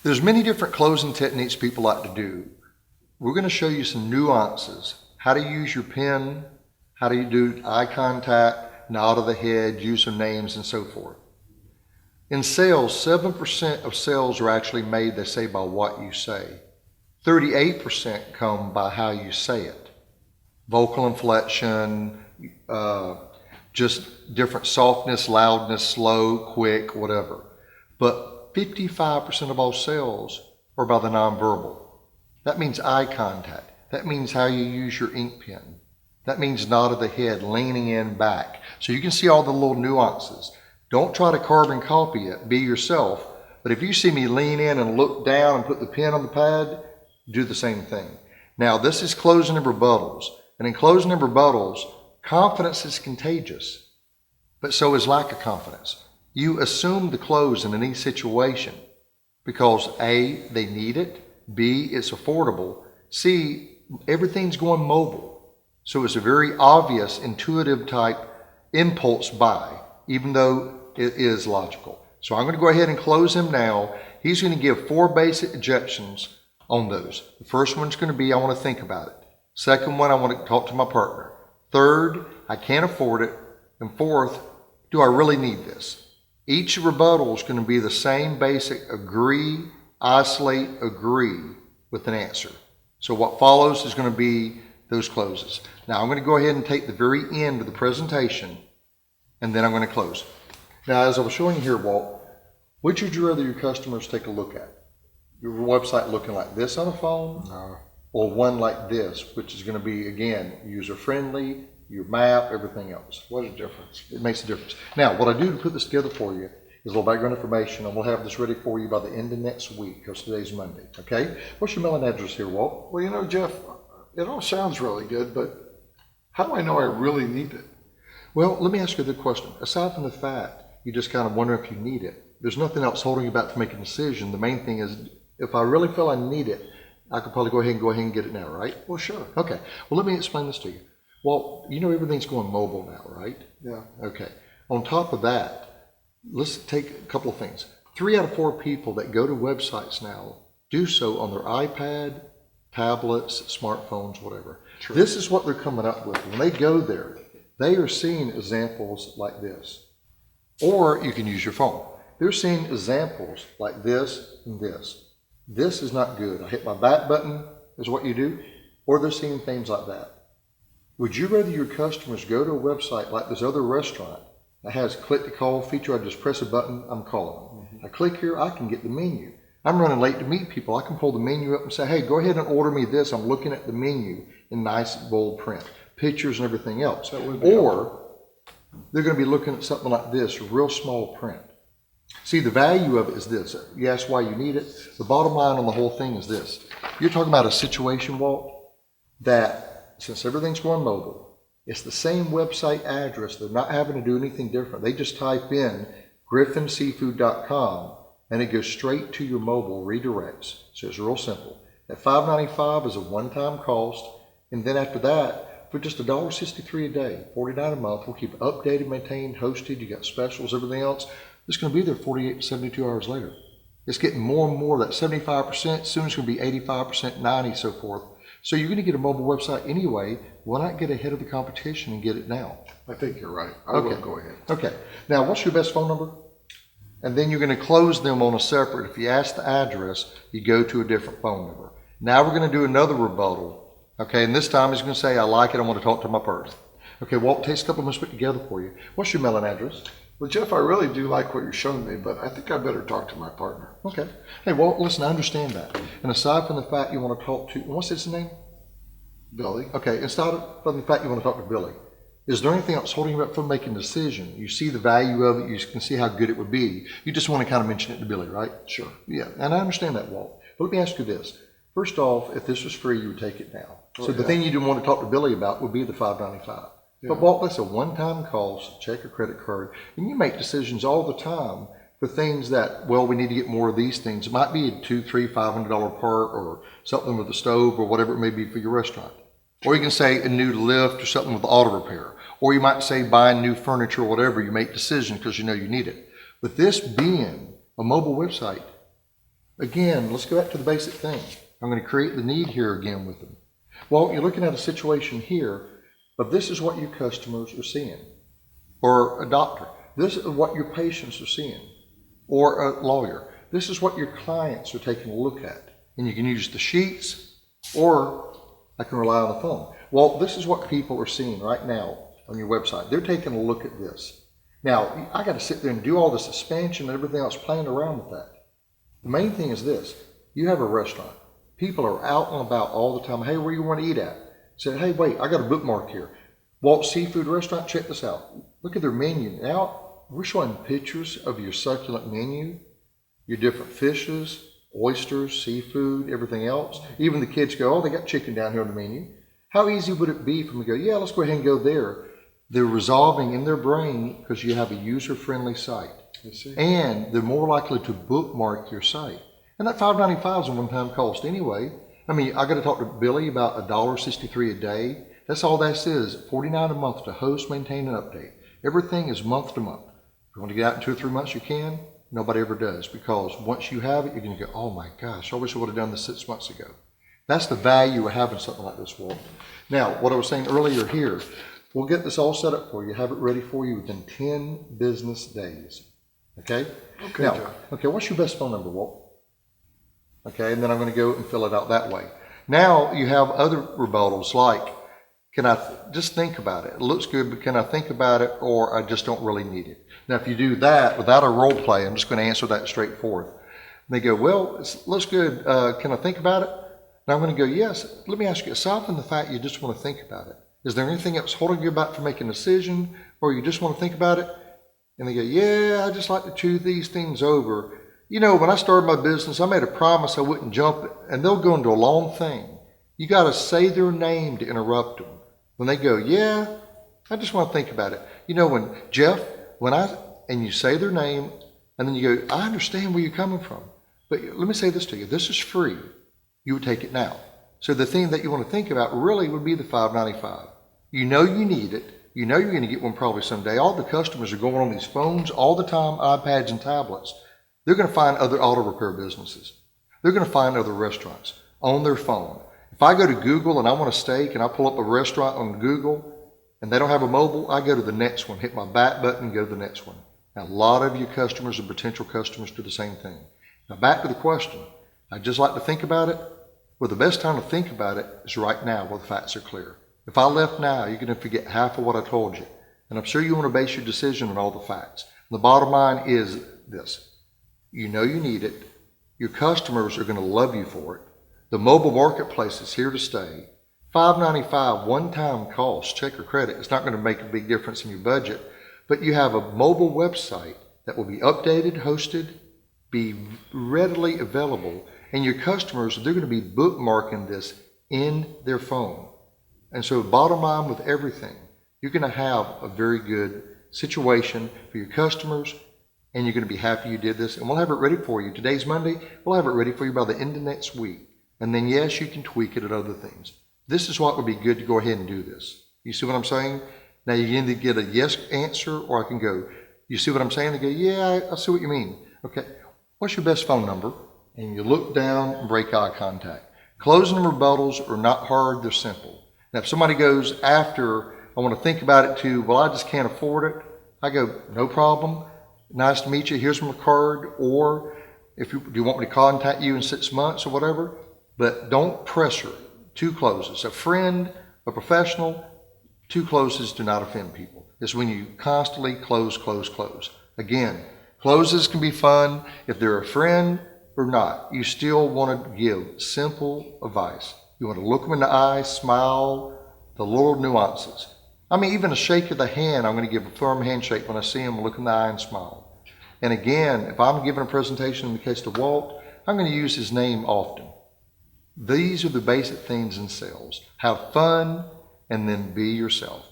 There's many different closing techniques people like to do. We're going to show you some nuances. How to use your pen, how do you do eye contact, nod of the head, use of names, and so forth. In sales, 7% of sales are actually made, they say, by what you say. 38% come by how you say it. Vocal inflection, just different softness, loudness, slow, quick, whatever. But 55% of all sales are by the nonverbal. That means eye contact. That means how you use your ink pen. That means nod of the head, leaning in back. So you can see all the little nuances. Don't try to carbon copy it. Be yourself. But if you see me lean in and look down and put the pen on the pad, do the same thing. Now, this is closing and rebuttals. And in closing and rebuttals, confidence is contagious. But so is lack of confidence. You assume the close in any situation because A, they need it. B, it's affordable. C, everything's going mobile. So it's a very obvious, intuitive type impulse buy, even though it is logical. So I'm going to go ahead and close him now. He's going to give 4 basic objections on those. The first one's going to be, I want to think about it. Second one, I want to talk to my partner. Third, I can't afford it. And fourth, do I really need this? Each rebuttal is going to be the same basic agree, isolate, agree with an answer. So what follows is going to be those closes. Now I'm going to go ahead and take the very end of the presentation and then I'm going to close. Now, as I was showing you here, Walt, which would you rather your customers take a look at? Your website looking like this on a phone? No. Or one like this, which is going to be, again, user-friendly, your map, everything else? What is the difference? It makes a difference. Now, what I do to put this together for you is a little background information, and we'll have this ready for you by the end of next week, because today's Monday, okay? What's your mailing address here, Walt? Well, you know, Jeff, it all sounds really good, but how do I know I really need it? Well, let me ask you the question. Aside from the fact you just kind of wonder if you need it, there's nothing else holding you back to make a decision. The main thing is, if I really feel I need it, I could probably go ahead and get it now, right? Well, sure. Okay. Well, let me explain this to you. Well, you know everything's going mobile now, right? Yeah. Okay. On top of that, let's take a couple of things. 3 out of 4 people that go to websites now do so on their iPad, tablets, smartphones, whatever. True. This is what they're coming up with. When they go there, they are seeing examples like this. Or you can use your phone. They're seeing examples like this and this. This is not good. I hit my back button is what you do. Or they're seeing things like that. Would you rather your customers go to a website like this other restaurant that has click to call feature? I just press a button, I'm calling. I click here, I can get the menu. I'm running late to meet people. I can pull the menu up and say, hey, go ahead and order me this. I'm looking at the menu in nice bold print, pictures and everything else. Or they're going to be looking at something like this, real small print. See, the value of it is this. You ask why you need it. The bottom line on the whole thing is this. You're talking about a situation, Walt, that since everything's going mobile, it's the same website address. They're not having to do anything different. They just type in griffinseafood.com and it goes straight to your mobile, redirects. So it's real simple. That $5.95 is a one-time cost. And then after that, for just $1.63 a day, $49 a month, we'll keep it updated, maintained, hosted. You got specials, everything else. It's going to be there 48 to 72 hours later. It's getting more and more, that 75%, soon it's going to be 85%, 90%, so forth. So you're going to get a mobile website anyway. Why not get ahead of the competition and get it now? I think you're right. I will go ahead. Okay. Now, what's your best phone number? And then you're going to close them on a separate. If you ask the address, you go to a different phone number. Now we're going to do another rebuttal. Okay, and this time he's going to say, I like it, I want to talk to my person. Okay, Walt, it takes a couple of minutes to put together for you. What's your mailing address? Well, Jeff, I really do like what you're showing me, but I think I better talk to my partner. Okay. Hey, Walt, listen, I understand that. And aside from the fact you want to talk to, what's his name? Billy. Okay, aside from the fact you want to talk to Billy, is there anything else holding you up from making a decision? You see the value of it, you can see how good it would be. You just want to kind of mention it to Billy, right? Sure. Yeah, and I understand that, Walt. But let me ask you this. First off, if this was free, you would take it now. So the thing you didn't want to talk to Billy about would be the $5.95. Yeah. But Walt, that's a one-time cost, check or credit card, and you make decisions all the time for things that, well, we need to get more of these things. It might be a $200, $300, $500 part or something with the stove or whatever it may be for your restaurant. Or you can say a new lift or something with auto repair. Or you might say buy new furniture or whatever. You make decisions because you know you need it. But this being a mobile website, Again, let's go back to the basic thing. I'm going to create the need here again with them. Well, you're looking at a situation here, but this is what your customers are seeing. Or a doctor, this is what your patients are seeing. Or a lawyer, this is what your clients are taking a look at. And you can use the sheets, or I can rely on the phone. Well, this is what people are seeing right now on your website. They're taking a look at this. Now, I got to sit there and do all this expansion and everything else, playing around with that. The main thing is this. You have a restaurant. People are out and about all the time. Hey, where you want to eat at? Say, hey, wait, I got a bookmark here. Walt Seafood Restaurant, check this out. Look at their menu. Now, we're showing pictures of your succulent menu, your different fishes, oysters, seafood, everything else. Even the kids go, oh, they got chicken down here on the menu. How easy would it be for them to go, yeah, let's go ahead and go there. They're resolving in their brain because you have a user-friendly site. And they're more likely to bookmark your site. And that $5.95 is a one-time cost anyway. I mean, I got to talk to Billy about $1.63 a day. That's all that is, $49 a month to host, maintain, and update. Everything is month to month. If you want to get out in 2 or 3 months, you can. Nobody ever does, because once you have it, you're going to go, oh my gosh, I wish I would have done this 6 months ago. That's the value of having something like this, Walt. Now, what I was saying earlier here, we'll get this all set up for you, have it ready for you within 10 business days. Okay? Okay, now, John. okay, what's your best phone number, Walt? Okay, and then I'm going to go and fill it out that way. Now you have other rebuttals like, can I just think about it? It looks good, but can I think about it, or I just don't really need it? Now, if you do that without a role play, I'm just going to answer that straightforward. And they go, well, it looks good. Can I think about it? And I'm going to go, yes. Let me ask you, aside from the fact you just want to think about it, is there anything else holding you back from making a decision, or you just want to think about it? And they go, yeah, I just like to chew these things over. You know, when I started my business, I made a promise I wouldn't jump it, and they'll go into a long thing. You got to say their name to interrupt them. When they go, yeah, I just want to think about it. You know, when Jeff, and you say their name, and then you go, I understand where you're coming from, but let me say this to you. This is free. You would take it now. So the thing that you want to think about really would be the $5.95. You know you need it. You know you're going to get one probably someday. All the customers are going on these phones all the time, iPads and tablets. They're going to find other auto repair businesses. They're going to find other restaurants on their phone. If I go to Google and I want a steak and I pull up a restaurant on Google and they don't have a mobile, I go to the next one, hit my back button and go to the next one. Now, a lot of you customers and potential customers do the same thing. Now, back to the question. I'd just like to think about it. Well, the best time to think about it is right now while the facts are clear. If I left now, you're going to forget half of what I told you. And I'm sure you want to base your decision on all the facts. And the bottom line is this. You know you need it. Your customers are going to love you for it. The mobile marketplace is here to stay. $5.95 one-time cost, check or credit. It's not going to make a big difference in your budget, but you have a mobile website that will be updated, hosted, be readily available, and your customers, they're going to be bookmarking this in their phone. And so bottom line with everything, you're going to have a very good situation for your customers, and you're going to be happy you did this, and we'll have it ready for you. Today's Monday. We'll have it ready for you by the end of next week. And then, yes, you can tweak it at other things. This is what would be good to go ahead and do this. You see what I'm saying? Now, you either get a yes answer, or I can go, you see what I'm saying? They go, yeah, I see what you mean. Okay, what's your best phone number? And you look down and break eye contact. Closing rebuttals are not hard, they're simple. Now, if somebody goes after, I want to think about it too, well, I just can't afford it, I go, no problem. Nice to meet you. Here's my card. Or if you, do you want me to contact you in 6 months or whatever? But don't pressure. 2 closes. A friend, a professional, 2 closes do not offend people. It's when you constantly close, close, close. Again, closes can be fun. If they're a friend or not, you still want to give simple advice. You want to look them in the eye, smile, the little nuances. I mean, even a shake of the hand, I'm going to give a firm handshake when I see him, look in the eye and smile. And again, if I'm giving a presentation in the case of Walt, I'm going to use his name often. These are the basic things in sales. Have fun and then be yourself.